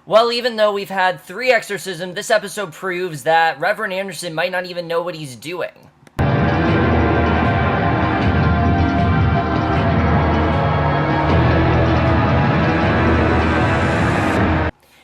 Well, even though we've had 3 exorcisms, this episode proves that Reverend Anderson might not even know what he's doing.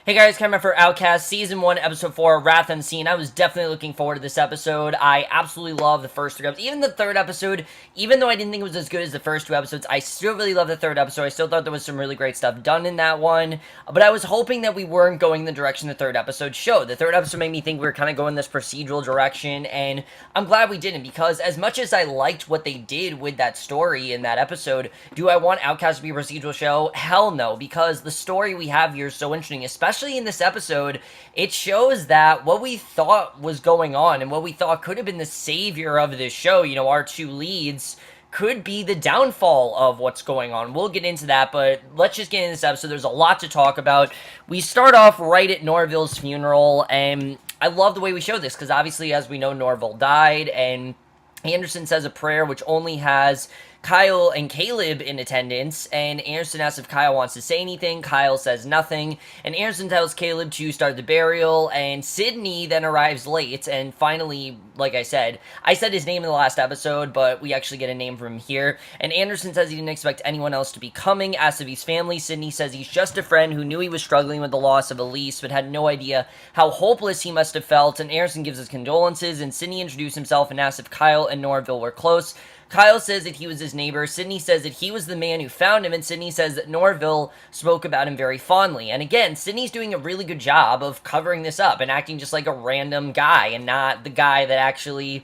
Hey guys, coming for Outcast, Season 1, Episode 4, Wrath Unseen. I was definitely looking forward to this episode. I absolutely love the first 3 episodes. Even the third episode, even though I didn't think it was as good as the first 2 episodes, I still really love the third episode. I still thought there was some really great stuff done in that one. But I was hoping that we weren't going the direction the third episode showed. The third episode made me think we were kind of going this procedural direction, and I'm glad we didn't, because as much as I liked what they did with that story in that episode, do I want Outcast to be a procedural show? Hell no, because the story we have here is so interesting, especially in this episode. It shows that what we thought was going on and what we thought could have been the savior of this show, you know, our 2 leads, could be the downfall of what's going on. We'll get into that, but let's just get into this episode. There's a lot to talk about. We start off right at Norville's funeral, and I love the way we show this, because obviously, as we know, Norville died, and Anderson says a prayer which only has Kyle and Caleb in attendance, and Anderson asks if Kyle wants to say anything. Kyle says nothing, and Anderson tells Caleb to start the burial, and Sidney then arrives late, and finally, like I said his name in the last episode, but we actually get a name from him here, and Anderson says he didn't expect anyone else to be coming, asks if he's family. Sidney says he's just a friend who knew he was struggling with the loss of Elise, but had no idea how hopeless he must have felt, and Anderson gives his condolences, and Sidney introduces himself and asks if Kyle and Norville were close. Kyle says that he was his neighbor. Sidney says that he was the man who found him, and Sidney says that Norville spoke about him very fondly. And again, Sidney's doing a really good job of covering this up and acting just like a random guy and not the guy that actually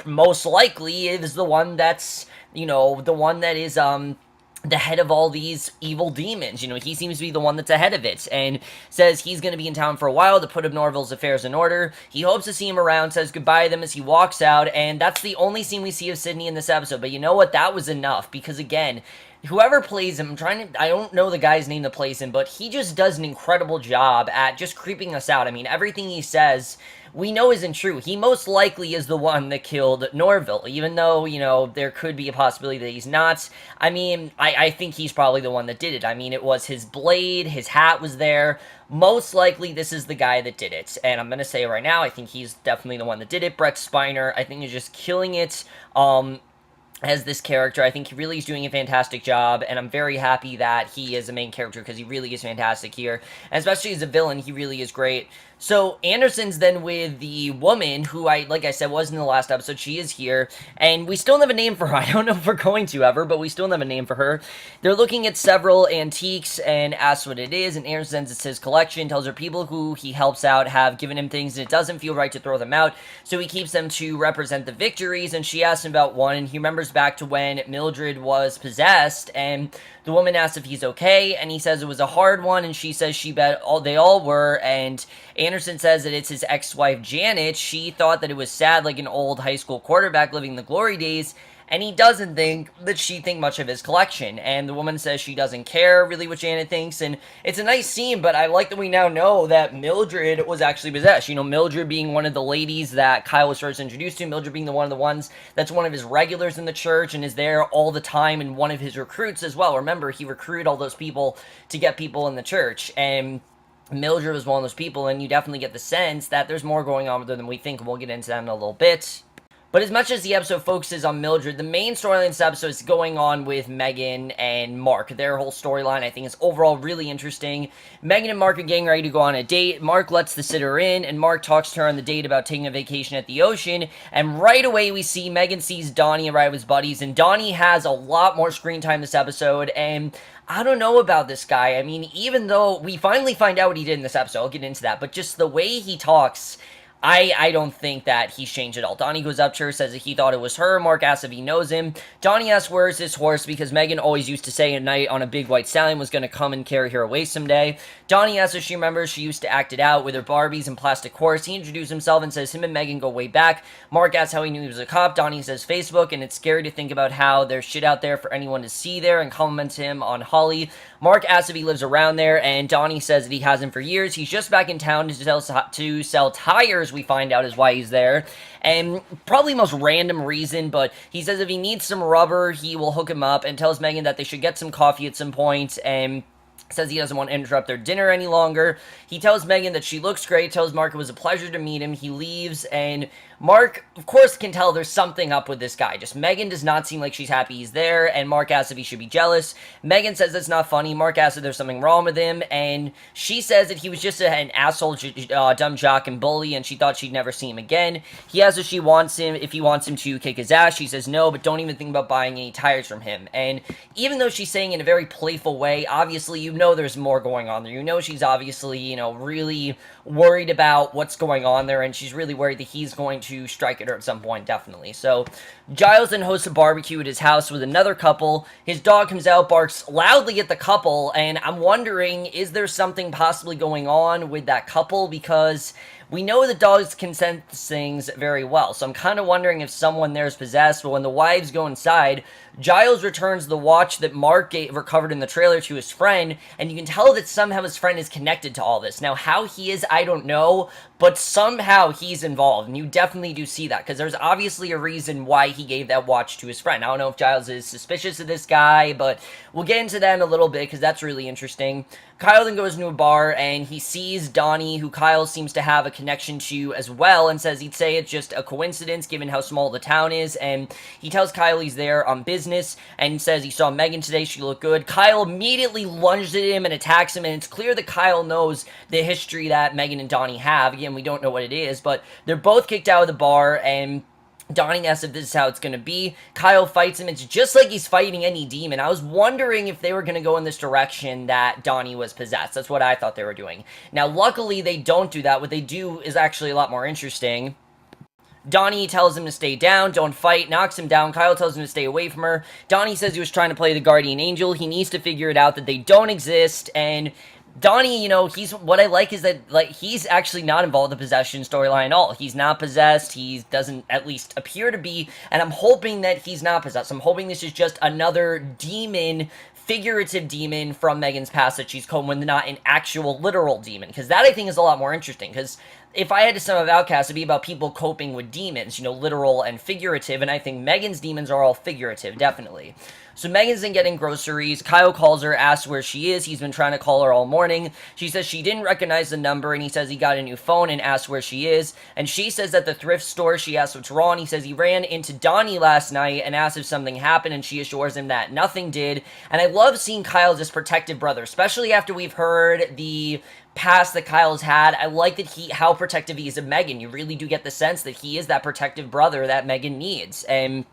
most likely is the one that's, you know, the one that is, the head of all these evil demons. You know, he seems to be the one that's ahead of it, and says he's going to be in town for a while to put up Norville's affairs in order. He hopes to see him around, says goodbye to them as he walks out, and that's the only scene we see of Sidney in this episode. But you know what? That was enough, because again, whoever plays him, I don't know the guy's name that plays him, but he just does an incredible job at just creeping us out. I mean, everything he says, we know isn't true. He most likely is the one that killed Norville, even though, you know, there could be a possibility that he's not. I mean, I think he's probably the one that did it. I mean, it was his blade, his hat was there. Most likely, this is the guy that did it. And I'm going to say right now, I think he's definitely the one that did it. Brett Spiner, I think, is just killing it. As this character. I think he really is doing a fantastic job, and I'm very happy that he is a main character, because he really is fantastic here, and especially as a villain, he really is great. So, Anderson's then with the woman, who like I said, was in the last episode. She is here, and we still don't have a name for her. I don't know if we're going to ever, but we still don't have a name for her. They're looking at several antiques, and asks what it is, and Anderson says it's his collection, tells her people who he helps out have given him things, and it doesn't feel right to throw them out, so he keeps them to represent the victories, and she asks him about one, and he remembers back to when Mildred was possessed, and the woman asks if he's okay, and he says it was a hard one, and she says she bet they all were, and Anderson says that it's his ex-wife Janet. She thought that it was sad, like an old high school quarterback living the glory days, and he doesn't think that she think much of his collection, and the woman says she doesn't care really what Janet thinks, and it's a nice scene, but I like that we now know that Mildred was actually possessed. You know, Mildred being one of the ladies that Kyle was first introduced to, Mildred being one of the ones that's one of his regulars in the church and is there all the time, and one of his recruits as well. Remember, he recruited all those people to get people in the church, and Mildred was one of those people, and you definitely get the sense that there's more going on with her than we think, and we'll get into that in a little bit. But as much as the episode focuses on Mildred, the main storyline in this episode is going on with Megan and Mark. Their whole storyline, I think, is overall really interesting. Megan and Mark are getting ready to go on a date. Mark lets the sitter in, and Mark talks to her on the date about taking a vacation at the ocean. And right away, we see Megan sees Donnie arrive with his buddies, and Donnie has a lot more screen time this episode, and I don't know about this guy. I mean, even though we finally find out what he did in this episode, I'll get into that, but just the way he talks, I don't think that he's changed at all. Donnie goes up to her, says that he thought it was her. Mark asks if he knows him. Donnie asks where's his horse, because Megan always used to say a knight on a big white stallion was going to come and carry her away someday. Donnie asks if she remembers she used to act it out with her Barbies and plastic horse. He introduces himself and says him and Megan go way back. Mark asks how he knew he was a cop. Donnie says Facebook, and it's scary to think about how there's shit out there for anyone to see there, and compliments him on Holly. Mark asks if he lives around there, and Donnie says that he hasn't for years. He's just back in town to sell tires, we find out is why he's there. And probably the most random reason, but he says if he needs some rubber, he will hook him up, and tells Megan that they should get some coffee at some point, and says he doesn't want to interrupt their dinner any longer. He tells Megan that she looks great, tells Mark it was a pleasure to meet him. He leaves, and Mark, of course, can tell there's something up with this guy. Just Megan does not seem like she's happy he's there, and Mark asks if he should be jealous. Megan says that's not funny. Mark asks if there's something wrong with him, and she says that he was just an asshole, dumb jock and bully, and she thought she'd never see him again. He asks if he wants him to kick his ass. She says no, but don't even think about buying any tires from him. And even though she's saying in a very playful way, obviously you know there's more going on there. You know she's obviously, really worried about what's going on there, and she's really worried that he's going to strike at her at some point, definitely. So Giles then hosts a barbecue at his house with another couple. His dog comes out, barks loudly at the couple, and I'm wondering, is there something possibly going on with that couple? Because we know the dogs can sense things very well, so I'm kind of wondering if someone there is possessed. But when the wives go inside, Giles returns the watch that Mark recovered in the trailer to his friend, and you can tell that somehow his friend is connected to all this. Now, how he is, I don't know, but somehow he's involved, and you definitely do see that, because there's obviously a reason why he gave that watch to his friend. I don't know if Giles is suspicious of this guy, but we'll get into that in a little bit, because that's really interesting. Kyle then goes into a bar, and he sees Donnie, who Kyle seems to have a connection to as well, and says he'd say it's just a coincidence given how small the town is, and he tells Kyle he's there on business, and he says he saw Megan today, she looked good. Kyle immediately lunges at him and attacks him, and it's clear that Kyle knows the history that Megan and Donnie have. Again, we don't know what it is, but they're both kicked out of the bar, and Donnie asks if this is how it's going to be. Kyle fights him. It's just like he's fighting any demon. I was wondering if they were going to go in this direction that Donnie was possessed. That's what I thought they were doing. Now, luckily, they don't do that. What they do is actually a lot more interesting. Donnie tells him to stay down, don't fight, knocks him down. Kyle tells him to stay away from her. Donnie says he was trying to play the guardian angel. He needs to figure it out that they don't exist, and Donnie, what I like is that, he's actually not involved in the possession storyline at all. He's not possessed. He doesn't at least appear to be, and I'm hoping that he's not possessed. I'm hoping this is just another demon, figurative demon from Megan's past that she's called, when not an actual literal demon, because that I think is a lot more interesting, because if I had to sum up Outcast, it'd be about people coping with demons, literal and figurative, and I think Megan's demons are all figurative, definitely. So Megan's in getting groceries. Kyle calls her, asks where she is. He's been trying to call her all morning. She says she didn't recognize the number, and he says he got a new phone and asks where she is. And she says at the thrift store, she asks what's wrong. He says he ran into Donnie last night and asked if something happened, and she assures him that nothing did. And I love seeing Kyle as this protective brother, especially after we've heard the past that Kyle's had. I like that how protective he is of Megan. You really do get the sense that he is that protective brother that Megan needs. And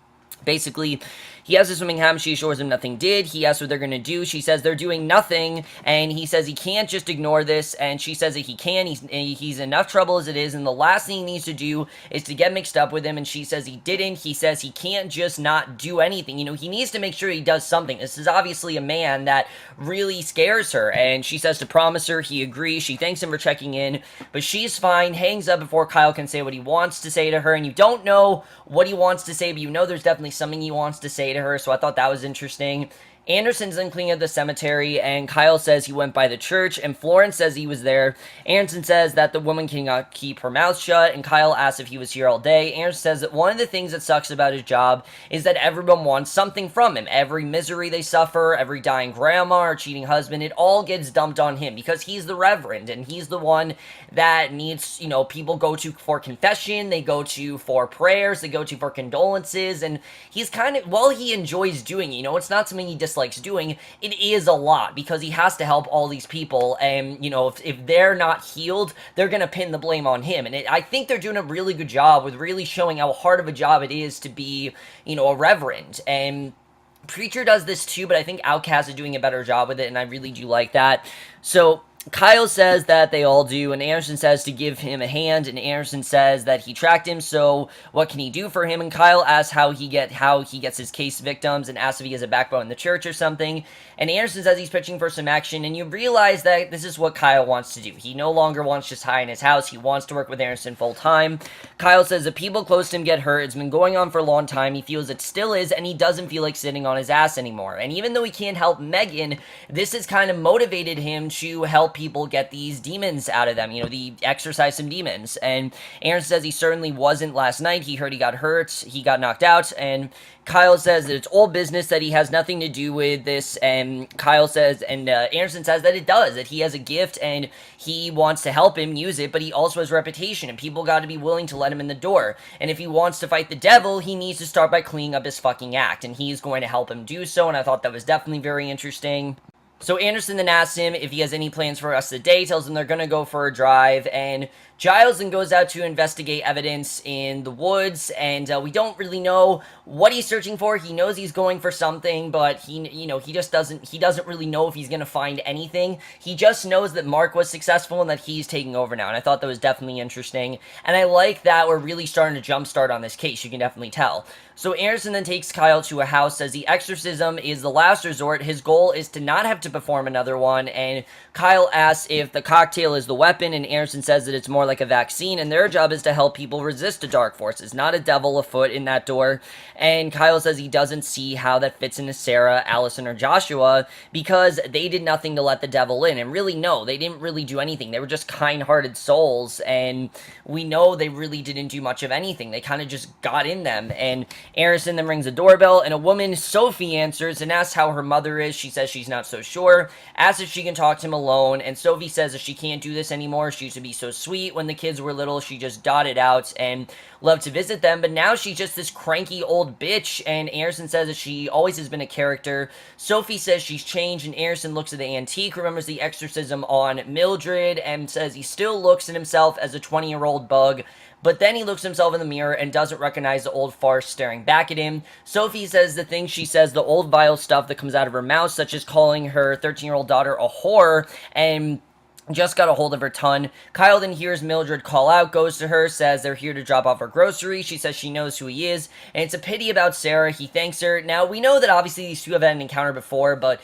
basically, he asks if something happened. She assures him nothing did. He asks what they're going to do. She says they're doing nothing, and he says he can't just ignore this, and she says that he can. He's in enough trouble as it is, and the last thing he needs to do is to get mixed up with him, and she says he didn't. He says he can't just not do anything. He needs to make sure he does something. This is obviously a man that really scares her, and she says to promise her. He agrees. She thanks him for checking in, but she's fine, hangs up before Kyle can say what he wants to say to her, and you don't know what he wants to say, but you know there's definitely something he wants to say to her, so I thought that was interesting. Anderson's then cleaning up the cemetery, and Kyle says he went by the church, and Florence says he was there. Anderson says that the woman cannot keep her mouth shut, and Kyle asks if he was here all day. Anderson says that one of the things that sucks about his job is that everyone wants something from him. Every misery they suffer, every dying grandma or cheating husband, it all gets dumped on him, because he's the reverend, and he's the one that needs, people go to for confession, they go to for prayers, they go to for condolences, and he's kind of, while he enjoys doing it, it's not something he dislikes doing, it is a lot, because he has to help all these people, and if they're not healed, they're gonna pin the blame on him. And I think they're doing a really good job with really showing how hard of a job it is to be a reverend. And Preacher does this too, but I think Outcast is doing a better job with it, and I really do like that. So Kyle says that they all do, and Anderson says to give him a hand, and Anderson says that he tracked him, so what can he do for him? And Kyle asks how he gets his case victims, and asks if he has a backbone in the church or something. And Anderson says he's pitching for some action, and you realize that this is what Kyle wants to do. He no longer wants just high in his house. He wants to work with Anderson full time. Kyle says the people close to him get hurt. It's been going on for a long time. He feels it still is, and he doesn't feel like sitting on his ass anymore. And even though he can't help Megan, this has kind of motivated him to help people get these demons out of them, exorcise some demons. And Aaron says he certainly wasn't last night. He heard he got hurt, he got knocked out, and Kyle says that it's all business, that he has nothing to do with this, and Kyle says, and Anderson says that it does, that he has a gift, and he wants to help him use it, but he also has reputation, and people got to be willing to let him in the door, and if he wants to fight the devil, he needs to start by cleaning up his fucking act, and he's going to help him do so, and I thought that was definitely very interesting. So Anderson then asks him if he has any plans for the rest of the day, tells him they're going to go for a drive, and Giles then goes out to investigate evidence in the woods, and we don't really know what he's searching for. He knows he's going for something, but he doesn't really know if he's going to find anything. He just knows that Mark was successful and that he's taking over now, and I thought that was definitely interesting, and I like that we're really starting to jumpstart on this case, you can definitely tell. So Anderson then takes Kyle to a house, says the exorcism is the last resort, his goal is to not have to perform another one, and Kyle asks if the cocktail is the weapon, and Anderson says that it's more like a vaccine, and their job is to help people resist the dark forces, not a devil afoot in that door. And Kyle says he doesn't see how that fits into Sarah, Allison, or Joshua, because they did nothing to let the devil in, and really, no, they didn't really do anything. They were just kind-hearted souls, and we know they really didn't do much of anything. They kind of just got in them, and Anderson then rings the doorbell, and a woman, Sophie, answers and asks how her mother is. She says she's not so sure, asks if she can talk to him alone, and Sophie says that she can't do this anymore. She used to be so sweet when the kids were little. She just dotted out and loved to visit them, but now she's just this cranky old bitch, and Anderson says that she always has been a character. Sophie says she's changed, and Anderson looks at the antique, remembers the exorcism on Mildred, and says he still looks at himself as a 20-year-old bug, but then he looks himself in the mirror and doesn't recognize the old farce staring back at him. Sophie says the things she says, the old vile stuff that comes out of her mouth, such as calling her 13-year-old daughter a whore, and just got a hold of her tongue. Kyle then hears Mildred call out, goes to her, says they're here to drop off her groceries. She says she knows who he is, and it's a pity about Sarah. He thanks her. Now, we know that obviously these two have had an encounter before, but,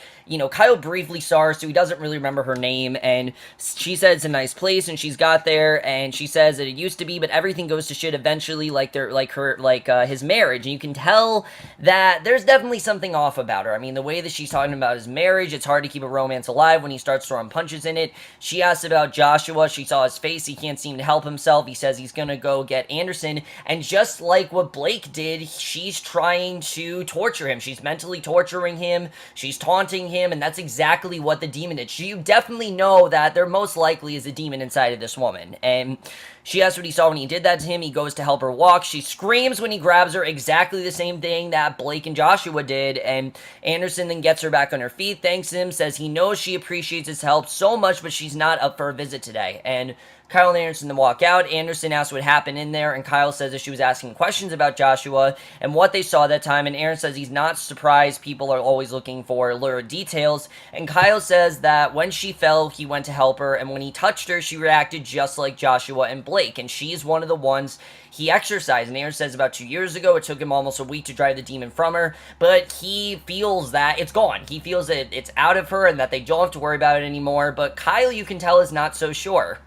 Kyle briefly saw her, so he doesn't really remember her name, and she said it's a nice place, and she's got there, and she says that it used to be, but everything goes to shit eventually, his marriage, and you can tell that there's definitely something off about her. I mean, the way that she's talking about his marriage, it's hard to keep a romance alive when he starts throwing punches in it. She asks about Joshua. She saw his face. He can't seem to help himself. He says he's gonna go get Anderson, and just like what Blake did, she's trying to torture him. She's mentally torturing him. She's taunting him, and that's exactly what the demon did. You definitely know that there most likely is a demon inside of this woman, and she asks what he saw when he did that to him. He goes to help her walk. She screams when he grabs her, exactly the same thing that Blake and Joshua did, and Anderson then gets her back on her feet, thanks him, says he knows she appreciates his help so much, but she's not up for a visit today, and Kyle and Anderson then walk out. Anderson asks what happened in there, and Kyle says that she was asking questions about Joshua and what they saw that time, and Aaron says he's not surprised people are always looking for lurid details, and Kyle says that when she fell, he went to help her, and when he touched her, she reacted just like Joshua and Blake, and she's one of the ones he exorcised, and Aaron says about 2 years ago, it took him almost a week to drive the demon from her, but he feels that it's gone. He feels that it's out of her and that they don't have to worry about it anymore, but Kyle, you can tell, is not so sure.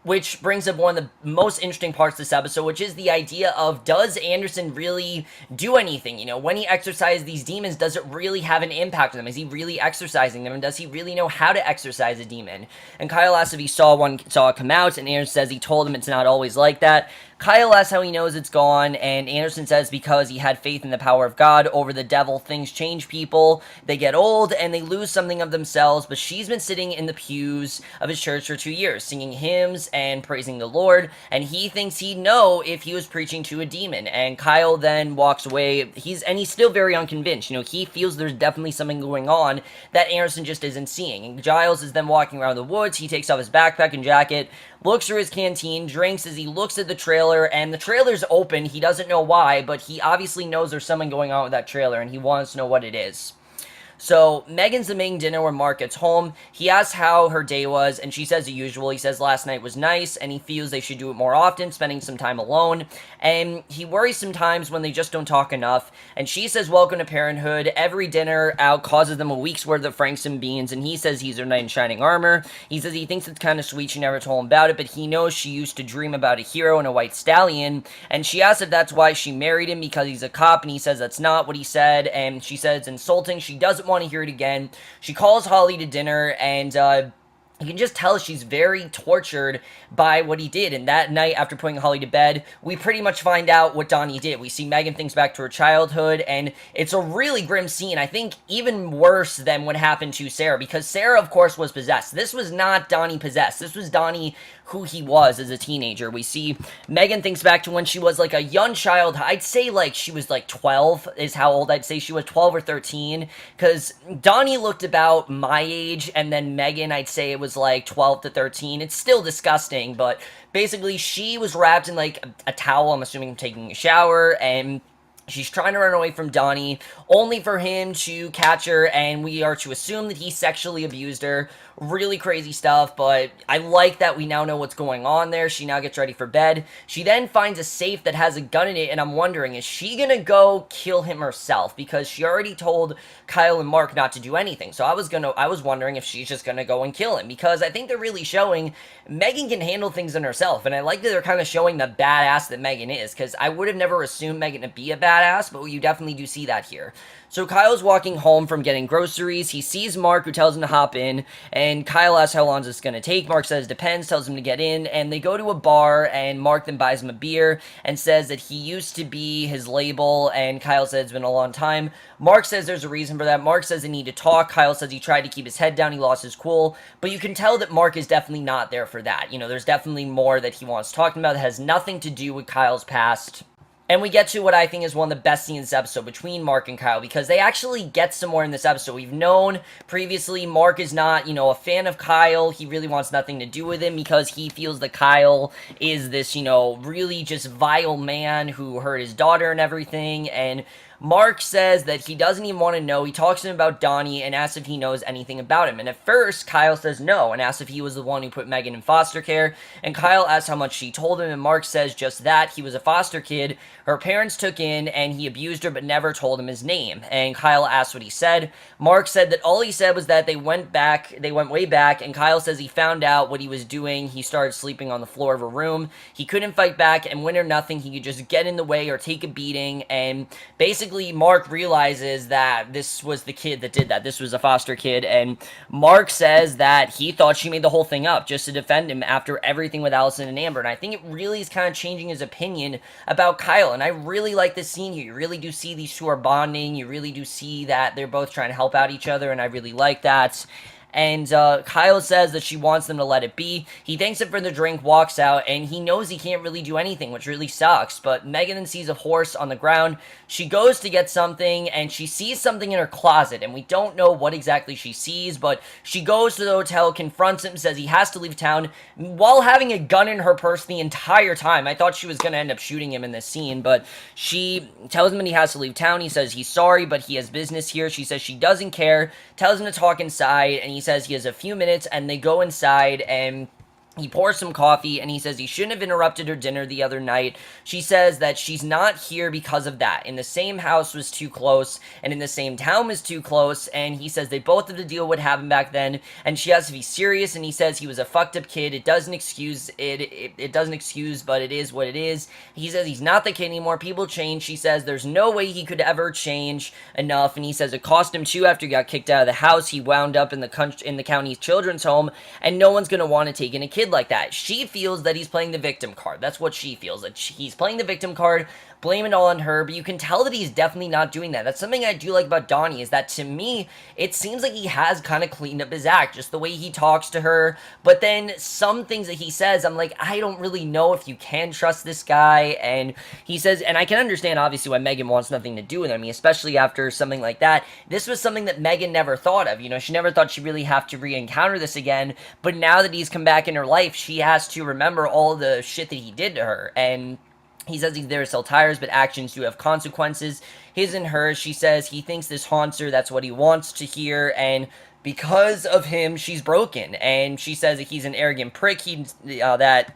Which brings up one of the most interesting parts of this episode, which is the idea of, does Anderson really do anything? When he exorcises these demons, does it really have an impact on them? Is he really exorcising them? And does he really know how to exorcise a demon? And Kyle asks if he saw it come out, and Anderson says he told him it's not always like that. Kyle asks how he knows it's gone, and Anderson says because he had faith in the power of God over the devil. Things change people, they get old, and they lose something of themselves, but she's been sitting in the pews of his church for 2 years, singing hymns and praising the Lord, and he thinks he'd know if he was preaching to a demon, and Kyle then walks away. He's still very unconvinced. He feels there's definitely something going on that Anderson just isn't seeing, and Giles is then walking around the woods. He takes off his backpack and jacket, looks through his canteen, drinks as he looks at the trailer, and the trailer's open. He doesn't know why, but he obviously knows there's something going on with that trailer, and he wants to know what it is. So, Megan's the main dinner when Mark gets home. He asks how her day was, and she says the usual. He says last night was nice, and he feels they should do it more often, spending some time alone. And he worries sometimes when they just don't talk enough. And she says welcome to parenthood. Every dinner out causes them a week's worth of franks and beans, and he says he's her knight in shining armor. He says he thinks it's kind of sweet she never told him about it, but he knows she used to dream about a hero and a white stallion. And she asks if that's why she married him, because he's a cop, and he says that's not what he said. And she says it's insulting. She doesn't want to hear it again. She calls Holly to dinner, and you can just tell she's very tortured by what he did. And that night, after putting Holly to bed, we pretty much find out what Donnie did. We see Megan thinks back to her childhood, and it's a really grim scene. I think even worse than what happened to Sarah, because Sarah, of course, was possessed. This was not Donnie possessed. This was Donnie who he was as a teenager. We see Megan thinks back to when she was like a young child. I'd say like she was like 12 is how old I'd say she was, 12 or 13, because Donnie looked about my age, and then Megan, I'd say it was like 12 to 13. It's still disgusting, but basically she was wrapped in like a towel, I'm assuming taking a shower, and she's trying to run away from Donnie, only for him to catch her, and we are to assume that he sexually abused her. Really crazy stuff, but I like that we now know what's going on there. She now gets ready for bed. She then finds a safe that has a gun in it, and I'm wondering, is she gonna go kill him herself? Because she already told Kyle and Mark not to do anything. So I was wondering if she's just gonna go and kill him, because I think they're really showing Megan can handle things in herself, and I like that they're kind of showing the badass that Megan is, because I would have never assumed Megan to be a badass, but you definitely do see that here. So Kyle's walking home from getting groceries. He sees Mark, who tells him to hop in, and Kyle asks how long is this going to take. Mark says depends, tells him to get in, and they go to a bar, and Mark then buys him a beer and says that he used to be his label, and Kyle says it's been a long time. Mark says there's a reason for that. Mark says they need to talk. Kyle says he tried to keep his head down, he lost his cool, but you can tell that Mark is definitely not there for that. You know, there's definitely more that he wants talking about that has nothing to do with Kyle's past. And we get to what I think is one of the best scenes in this episode between Mark and Kyle, because they actually get somewhere in this episode. We've known previously Mark is not, a fan of Kyle. He really wants nothing to do with him because he feels that Kyle is this, really just vile man who hurt his daughter and everything. And Mark says that he doesn't even want to know. He talks to him about Donnie and asks if he knows anything about him. And at first, Kyle says no and asks if he was the one who put Megan in foster care. And Kyle asks how much she told him, and Mark says just that. He was a foster kid her parents took in, and he abused her but never told him his name. And Kyle asks what he said. Mark said that all he said was that they went way back, and Kyle says he found out what he was doing. He started sleeping on the floor of a room. He couldn't fight back, and win or nothing, he could just get in the way or take a beating. And basically Mark realizes that this was the kid that did that. This was a foster kid, and Mark says that he thought she made the whole thing up just to defend him after everything with Allison and Amber. And I think it really is kind of changing his opinion about Kyle, and I really like this scene here. You really do see these two are bonding. You really do see that they're both trying to help out each other, and I really like that. And Kyle says that she wants them to let it be. He thanks him for the drink, walks out, and he knows he can't really do anything, which really sucks. But Megan then sees a horse on the ground. She goes to get something, and she sees something in her closet, and we don't know what exactly she sees, but she goes to the hotel, confronts him, says he has to leave town, while having a gun in her purse the entire time. I thought she was going to end up shooting him in this scene, but she tells him that he has to leave town. He says he's sorry, but he has business here. She says she doesn't care, tells him to talk inside, and he says he has a few minutes, and they go inside, and he pours some coffee, and he says he shouldn't have interrupted her dinner the other night. She says that she's not here because of that. In the same house was too close, and in the same town was too close, and he says they both have to deal with what happened back then, and she has to be serious, and he says he was a fucked up kid. It doesn't excuse it doesn't excuse, but it is what it is. He says he's not the kid anymore. People change. She says there's no way he could ever change enough, and he says it cost him too after he got kicked out of the house. He wound up in the county's children's home, and no one's going to want to take in a kid like that. She feels that he's playing the victim card. That's what she feels, that he's playing the victim card, blame it all on her, but you can tell that he's definitely not doing that. That's something I do like about Donnie, is that to me, it seems like he has kind of cleaned up his act, just the way he talks to her, but then some things that he says, I'm like, I don't really know if you can trust this guy. And he says, and I can understand obviously why Megan wants nothing to do with him, especially after something like that. This was something that Megan never thought of, she never thought she'd really have to re-encounter this again, but now that he's come back in her life, she has to remember all the shit that he did to her. And he says he's there to sell tires, but actions do have consequences. His and hers. She says he thinks this haunts her. That's what he wants to hear. And because of him, she's broken. And she says that he's an arrogant prick. That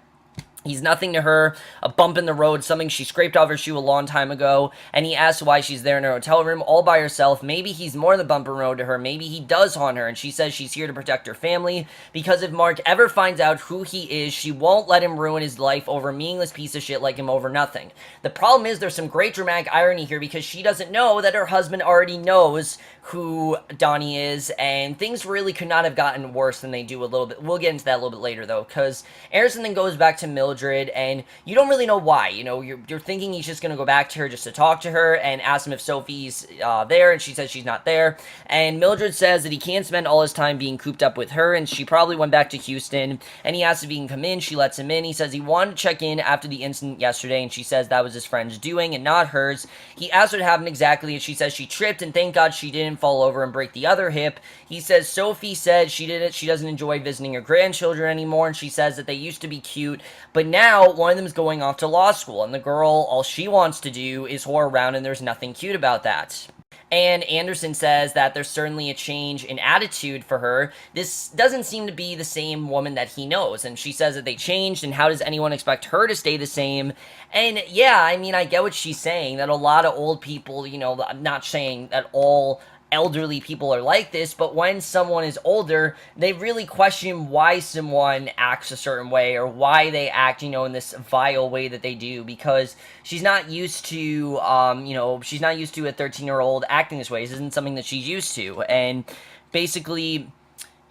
He's nothing to her, a bump in the road, something she scraped off her shoe a long time ago, and he asks why she's there in her hotel room all by herself. Maybe he's more than a bump in the road to her, maybe he does haunt her, and she says she's here to protect her family, because if Mark ever finds out who he is, she won't let him ruin his life over a meaningless piece of shit like him over nothing. The problem is there's some great dramatic irony here, because she doesn't know that her husband already knows who Donnie is, and things really could not have gotten worse than they do a little bit. We'll get into that a little bit later, though, because Allison then goes back to Mildred, and you don't really know why. You know, you're thinking he's just going to go back to her just to talk to her and ask him if Sophie's there, and she says she's not there, and Mildred says that he can't spend all his time being cooped up with her, and she probably went back to Houston, and he asks if he can come in. She lets him in. He says he wanted to check in after the incident yesterday, and she says that was his friend's doing and not hers. He asks what happened exactly, and she says she tripped, and thank God she didn't fall over and break the other hip. He says Sophie said she doesn't enjoy visiting her grandchildren anymore, and she says that they used to be cute, but now one of them's going off to law school, and the girl, all she wants to do is whore around, and there's nothing cute about that. And Anderson says that there's certainly a change in attitude for her. This doesn't seem to be the same woman that he knows. And she says that they changed, and how does anyone expect her to stay the same? And yeah, I mean, I get what she's saying, that a lot of old people, you know, I'm not saying that all elderly people are like this, but when someone is older, they really question why someone acts a certain way or why they act, you know, in this vile way that they do, because she's not used to, you know, she's not used to a 13-year-old acting this way. This isn't something that she's used to, and basically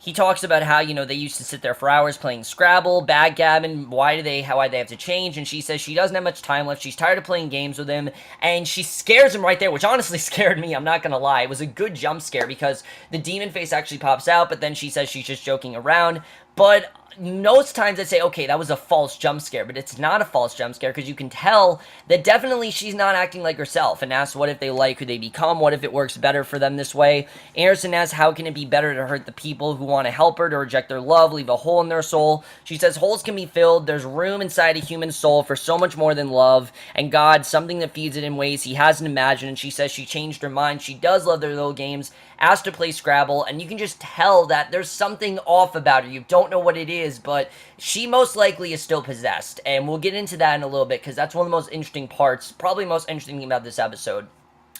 he talks about how, you know, they used to sit there for hours playing Scrabble, backgammon, why they have to change, and she says she doesn't have much time left, she's tired of playing games with him, and she scares him right there, which honestly scared me, I'm not gonna lie. It was a good jump scare, because the demon face actually pops out, but then she says she's just joking around, but most times I'd say, okay, that was a false jump scare, but it's not a false jump scare, because you can tell that definitely she's not acting like herself, and asks what if they like who they become, what if it works better for them this way. Anderson asks how can it be better to hurt the people who want to help her, to reject their love, leave a hole in their soul. She says holes can be filled, there's room inside a human soul for so much more than love, and God, something that feeds it in ways he hasn't imagined, and she says she changed her mind, she does love their little games, asked to play Scrabble, and you can just tell that there's something off about her. You don't know what it is, but she most likely is still possessed, and we'll get into that in a little bit, because that's one of the most interesting parts, probably the most interesting thing about this episode.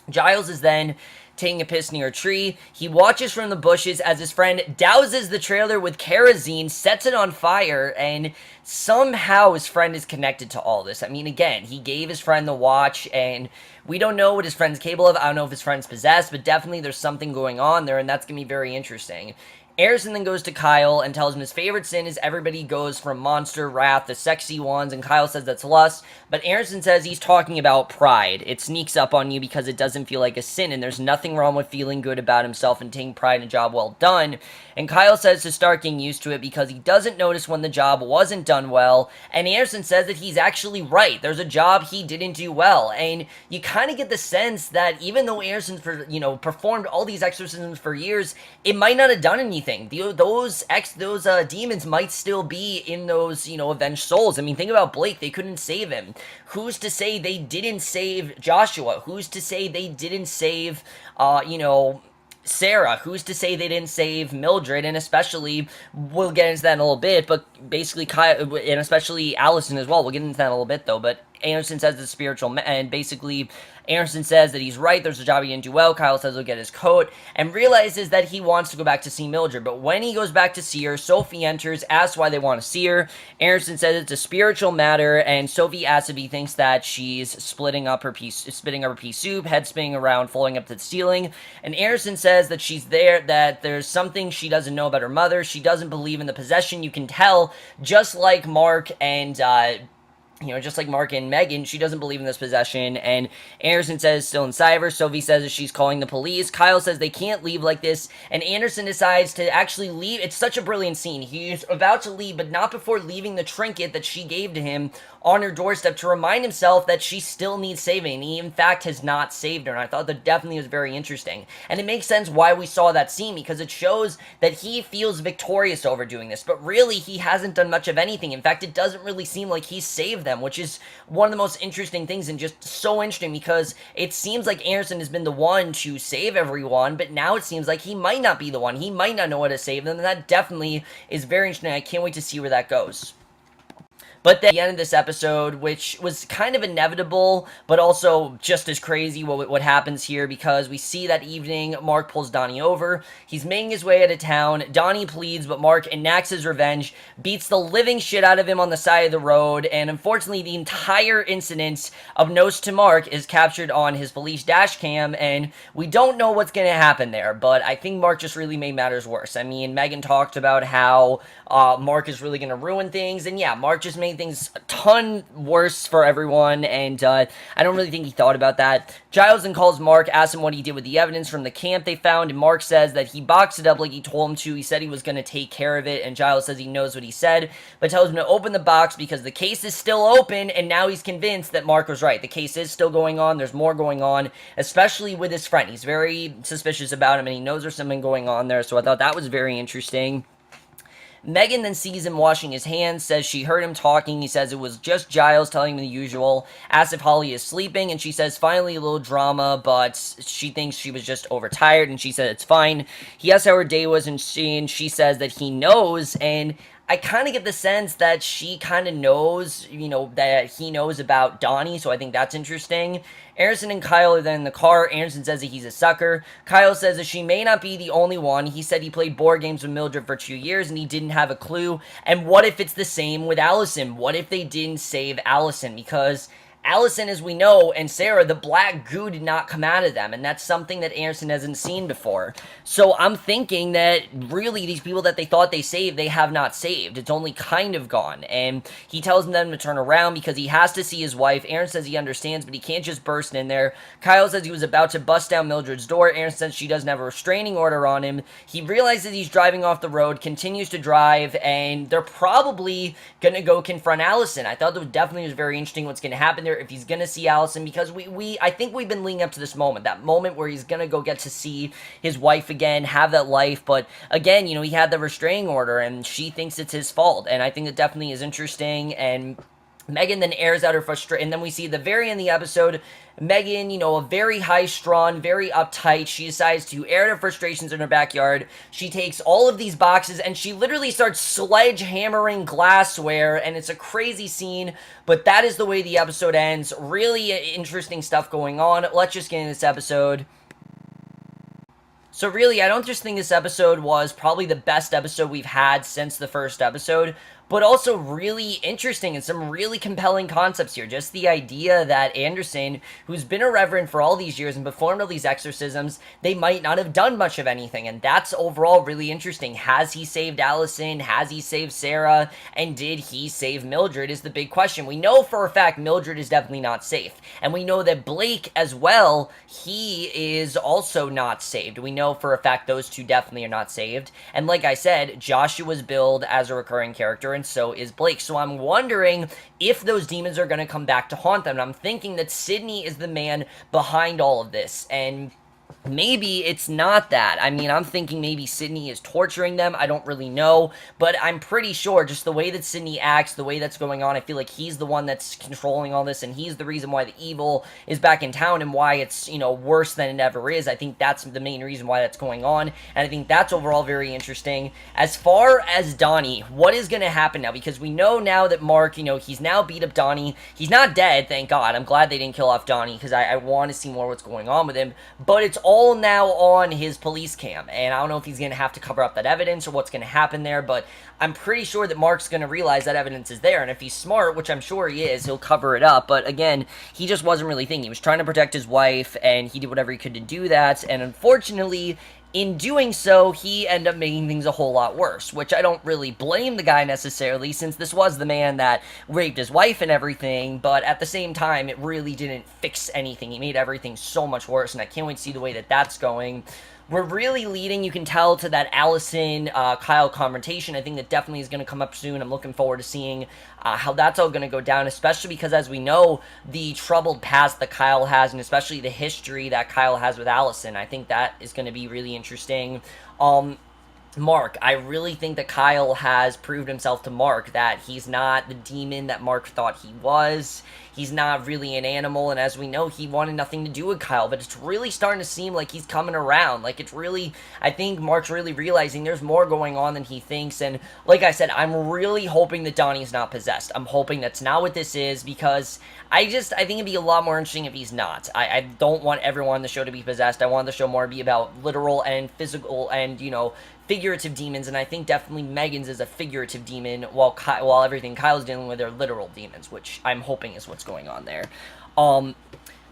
Giles is then taking a piss near a tree. He watches from the bushes as his friend douses the trailer with kerosene, sets it on fire, and somehow his friend is connected to all this. I mean, again, he gave his friend the watch, and we don't know what his friend's capable of. I don't know if his friend's possessed, but definitely there's something going on there, and that's going to be very interesting. Harrison then goes to Kyle and tells him his favorite sin is everybody goes from monster, wrath, the sexy ones, and Kyle says that's lust, but Harrison says he's talking about pride. It sneaks up on you because it doesn't feel like a sin, and there's nothing wrong with feeling good about himself and taking pride in a job well done, and Kyle says to start getting used to it because he doesn't notice when the job wasn't done well, and Harrison says that he's actually right. There's a job he didn't do well, and you kind of get the sense that even though Harrison, performed all these exorcisms for years, it might not have done anything. Those demons might still be in those, avenged souls. I mean, think about Blake. They couldn't save him. Who's to say they didn't save Joshua? Who's to say they didn't save, Sarah? Who's to say they didn't save Mildred? And especially, we'll get into that in a little bit, but basically, Kyle, and especially Allison as well. We'll get into that in a little bit, though, but Anderson says it's spiritual, and basically, Anderson says that he's right, there's a job he didn't do well, Kyle says he'll get his coat, and realizes that he wants to go back to see Mildred, but when he goes back to see her, Sophie enters, asks why they want to see her. Anderson says it's a spiritual matter, and Sophie asks if he thinks that she's spitting up her pea soup, head spinning around, falling up to the ceiling, and Anderson says that she's there, that there's something she doesn't know about her mother, she doesn't believe in the possession, you can tell, just like Mark and Megan, she doesn't believe in this possession, and Anderson says still inside of her. Sophie says that she's calling the police. Kyle says they can't leave like this, and Anderson decides to actually leave. It's such a brilliant scene. He's about to leave, but not before leaving the trinket that she gave to him on her doorstep to remind himself that she still needs saving, and he in fact has not saved her, and I thought that definitely was very interesting. And it makes sense why we saw that scene, because it shows that he feels victorious over doing this, but really he hasn't done much of anything. In fact, it doesn't really seem like he's saved them, which is one of the most interesting things, and just so interesting, because it seems like Anderson has been the one to save everyone, but now it seems like he might not be the one. He might not know how to save them, and that definitely is very interesting. I can't wait to see where that goes. But then at the end of this episode, which was kind of inevitable, but also just as crazy what happens here, because we see that evening, Mark pulls Donnie over. He's making his way out of town. Donnie pleads, but Mark enacts his revenge, beats the living shit out of him on the side of the road, and unfortunately, the entire incident of Nose to Mark is captured on his police dash cam, and we don't know what's going to happen there, but I think Mark just really made matters worse. I mean, Megan talked about how Mark is really going to ruin things, and yeah, Mark just made things a ton worse for everyone, and I don't really think he thought about that. Giles then calls Mark, asks him what he did with the evidence from the camp they found, and Mark says that he boxed it up like he told him to. He said he was going to take care of it, and Giles says he knows what he said, but tells him to open the box because the case is still open, and now he's convinced that Mark was right. The case is still going on. There's more going on, especially with his friend. He's very suspicious about him, and he knows there's something going on there, so I thought that was very interesting. Megan then sees him washing his hands, says she heard him talking. He says it was just Giles telling him the usual, asks if Holly is sleeping, and she says finally a little drama, but she thinks she was just overtired, and she said it's fine. He asks how her day was, and she says that he knows, and I kind of get the sense that she kind of knows, that he knows about Donnie, so I think that's interesting. Anderson and Kyle are then in the car. Anderson says that he's a sucker. Kyle says that she may not be the only one. He said he played board games with Mildred for 2 years and he didn't have a clue. And what if it's the same with Allison? What if they didn't save Allison? Because Allison, as we know, and Sarah, the black goo did not come out of them, and that's something that Anderson hasn't seen before. So I'm thinking that really these people that they thought they saved, they have not saved. It's only kind of gone, and he tells them to turn around because he has to see his wife. Aaron says he understands, but he can't just burst in there. Kyle says he was about to bust down Mildred's door. Aaron says she doesn't have a restraining order on him. He realizes he's driving off the road, continues to drive, and they're probably going to go confront Allison. I thought that definitely was very interesting what's going to happen there, if he's going to see Allison, because I think we've been leading up to this moment, that moment where he's going to go get to see his wife again, have that life, but again, he had the restraining order, and she thinks it's his fault, and I think it definitely is interesting, and Megan then airs out her frustration, and then we see at the very end of the episode, Megan, a very high-strung, very uptight. She decides to air her frustrations in her backyard. She takes all of these boxes, and she literally starts sledgehammering glassware, and it's a crazy scene, but that is the way the episode ends. Really interesting stuff going on. Let's just get into this episode. So really, I don't just think this episode was probably the best episode we've had since the first episode, but also really interesting and some really compelling concepts here. Just the idea that Anderson, who's been a reverend for all these years and performed all these exorcisms, they might not have done much of anything, and that's overall really interesting. Has he saved Allison? Has he saved Sarah? And did he save Mildred is the big question. We know for a fact Mildred is definitely not safe, and we know that Blake as well, he is also not saved. We know for a fact those two definitely are not saved, and like I said, Joshua's billed as a recurring character, and so is Blake. So I'm wondering if those demons are going to come back to haunt them. And I'm thinking that Sidney is the man behind all of this. And maybe it's not that. I mean, I'm thinking maybe Sidney is torturing them. I don't really know. But I'm pretty sure just the way that Sidney acts, the way that's going on, I feel like he's the one that's controlling all this, and he's the reason why the evil is back in town and why it's, worse than it ever is. I think that's the main reason why that's going on, and I think that's overall very interesting. As far as Donnie, what is going to happen now? Because we know now that Mark, he's now beat up Donnie. He's not dead, thank God. I'm glad they didn't kill off Donnie, because I want to see more what's going on with him. But it's all now on his police cam, and I don't know if he's going to have to cover up that evidence or what's going to happen there, but I'm pretty sure that Mark's going to realize that evidence is there, and if he's smart, which I'm sure he is, he'll cover it up. But again, he just wasn't really thinking. He was trying to protect his wife, and he did whatever he could to do that, and unfortunately, in doing so, he ended up making things a whole lot worse, which I don't really blame the guy necessarily, since this was the man that raped his wife and everything, but at the same time, it really didn't fix anything. He made everything so much worse, and I can't wait to see the way that that's going. We're really leading, you can tell, to that Allison-Kyle confrontation. I think that definitely is going to come up soon. I'm looking forward to seeing how that's all going to go down, especially because, as we know, the troubled past that Kyle has, and especially the history that Kyle has with Allison. I think that is going to be really interesting. Mark, I really think that Kyle has proved himself to Mark that he's not the demon that Mark thought he was. He's not really an animal, and as we know, he wanted nothing to do with Kyle, but it's really starting to seem like he's coming around. Like, it's really, I think Mark's really realizing there's more going on than he thinks, and like I said, I'm really hoping that Donnie's not possessed. I'm hoping that's not what this is, because I think it'd be a lot more interesting if he's not. I don't want everyone on the show to be possessed. I want the show more to be about literal and physical and, figurative demons, and I think definitely Megan's is a figurative demon, while everything Kyle's dealing with are literal demons, which I'm hoping is what's going on there.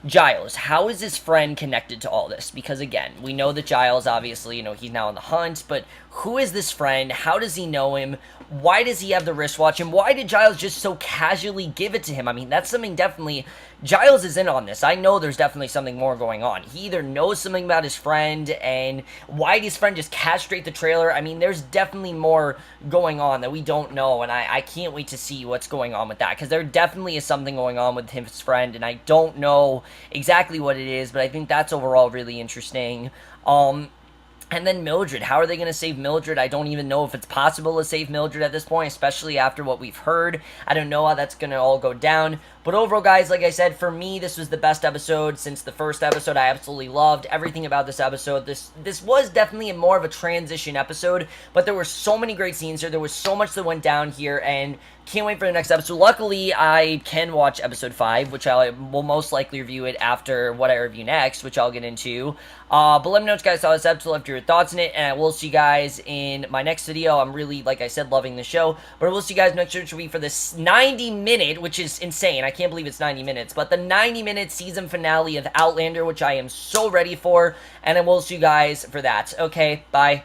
Giles, how is his friend connected to all this? Because again, we know that Giles, obviously, he's now on the hunt, but who is this friend? How does he know him? Why does he have the wristwatch? And why did Giles just so casually give it to him? I mean, that's something definitely... Giles is in on this. I know there's definitely something more going on. He either knows something about his friend, and why did his friend just castrate the trailer? I mean, there's definitely more going on that we don't know, and I can't wait to see what's going on with that, because there definitely is something going on with his friend, and I don't know exactly what it is, but I think that's overall really interesting. And then Mildred, how are they going to save Mildred? I don't even know if it's possible to save Mildred at this point, especially after what we've heard. I don't know how that's going to all go down. But overall, guys, like I said, for me, this was the best episode since the first episode. I absolutely loved everything about this episode. This was definitely more of a transition episode, but there were so many great scenes here. There was so much that went down here, and can't wait for the next episode. Luckily, I can watch episode 5, which I will most likely review it after what I review next, which I'll get into. But let me know what you guys saw this episode, left your thoughts on it, and I will see you guys in my next video. I'm really, like I said, loving the show, but we'll see you guys next week, which will be for this 90-minute, which is insane. I can't believe it's 90 minutes, but the 90-minute season finale of Outlander, which I am so ready for, and I will see you guys for that. Okay, bye.